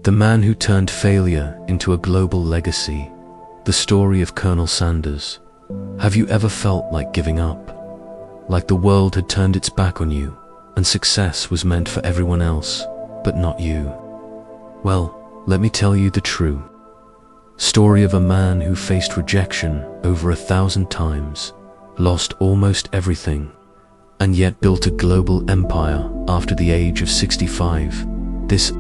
The man who turned failure into a global legacy. The story of Colonel Sanders. Have you ever felt like giving up? Like the world had turned its back on you, and success was meant for everyone else, but not you? Well, let me tell you the true story of a man who faced rejection over 1,000 times, lost almost everything, and yet built a global empire after the age of 65. This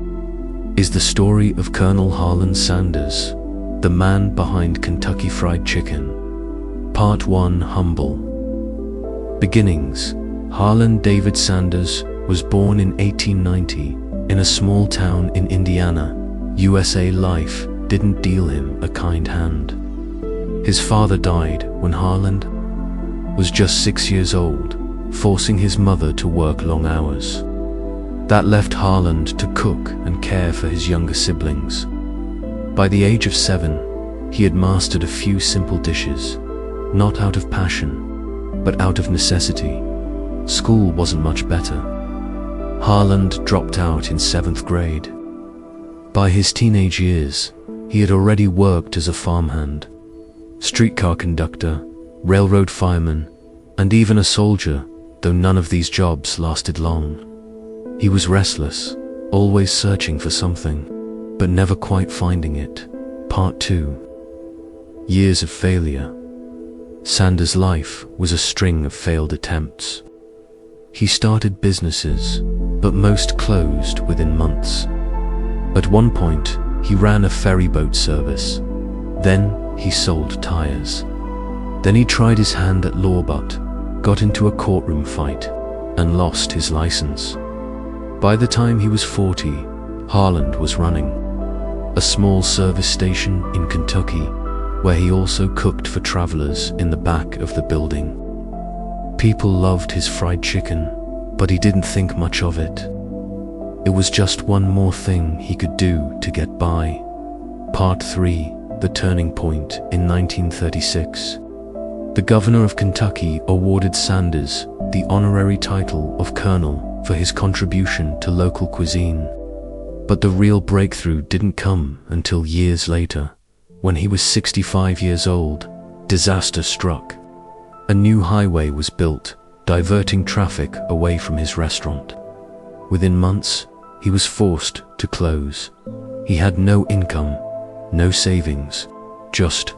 is the story of Colonel Harland Sanders, the man behind Kentucky Fried Chicken. Part 1. Humble beginnings. Harland David Sanders was born in 1890 in a small town in Indiana, USA. Life didn't deal him a kind hand. His father died when Harland was just 6 years old, forcing his mother to work long hours. That left Harland to cook and care for his younger siblings. By the age of 7, he had mastered a few simple dishes, not out of passion, but out of necessity. School wasn't much better. Harland dropped out in 7th grade. By his teenage years, he had already worked as a farmhand, streetcar conductor, railroad fireman, and even a soldier, though none of these jobs lasted long. He was restless, always searching for something, but never quite finding it. Part 2. Years of failure. Sanders' life was a string of failed attempts. He started businesses, but most closed within months. At one point, he ran a ferry boat service. Then he sold tires. Then he tried his hand at law but got into a courtroom fight and lost his license. By the time he was 40, Harland was running a small service station in Kentucky, where he also cooked for travelers in the back of the building. People loved his fried chicken, but he didn't think much of it. It was just one more thing he could do to get by. Part 3. The turning point. In 1936, the governor of Kentucky awarded Sanders the honorary title of colonel for his contribution to local cuisine. But the real breakthrough didn't come until years later. When he was 65 years old, disaster struck. A new highway was built, diverting traffic away from his restaurant. Within months, he was forced to close. He had no income, no savings, just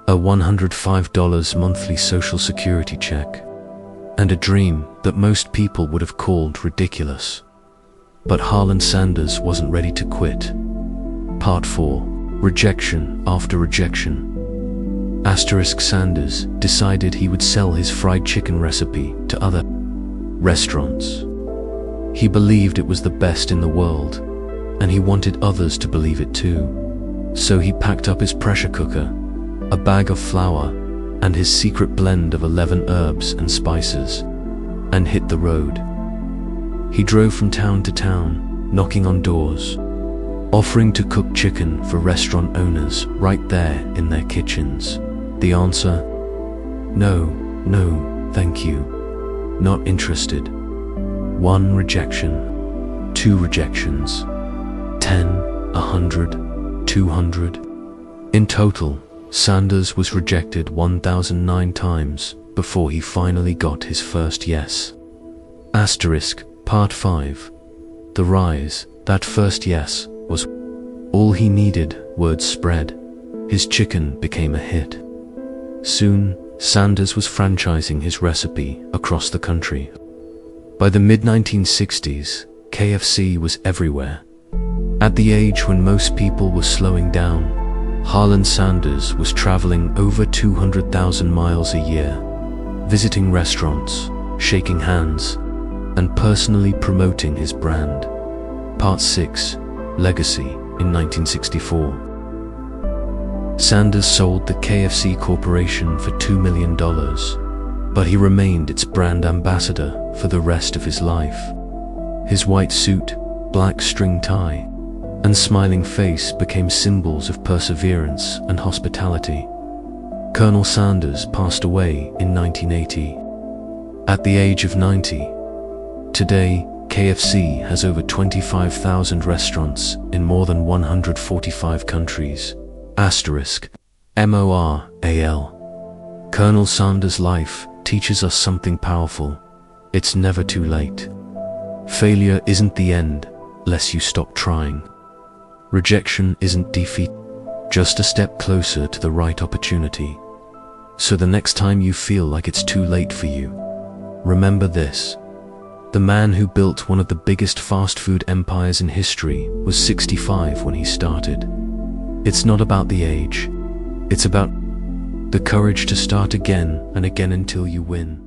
a $105 monthly Social Security check, and a dream that most people would have called ridiculous. But Harland Sanders wasn't ready to quit. Part 4. Rejection after rejection. Sanders decided he would sell his fried chicken recipe to other restaurants. He believed it was the best in the world, and he wanted others to believe it too. So he packed up his pressure cooker, a bag of flour, and his secret blend of 11 herbs and spices, and hit the road. He drove from town to town, knocking on doors, offering to cook chicken for restaurant owners right there in their kitchens. The answer? No, thank you. Not interested. 1 rejection, 2 rejections, 10, 100, 200. In total, Sanders was rejected 1,009 times before he finally got his first yes. Part 5. The rise. That first yes was all he needed. Word spread. His chicken became a hit. Soon, Sanders was franchising his recipe across the country. By the mid-1960s, KFC was everywhere. At the age when most people were slowing down, Harland Sanders was traveling over 200,000 miles a year, visiting restaurants, shaking hands, and personally promoting his brand. Part 6. Legacy. In 1964, Sanders sold the KFC Corporation for $2 million, but he remained its brand ambassador for the rest of his life. His white suit, black string tie, and smiling face became symbols of perseverance and hospitality. Colonel Sanders passed away in 1980, at the age of 90. Today, KFC has over 25,000 restaurants in more than 145 countries. Asterisk. MORAL. Colonel Sanders' life teaches us something powerful. It's never too late. Failure isn't the end, lest you stop trying. Rejection isn't defeat, just a step closer to the right opportunity. So the next time you feel like it's too late for you, remember this. The man who built one of the biggest fast food empires in history was 65 when he started. It's not about the age. It's about the courage to start again and again until you win.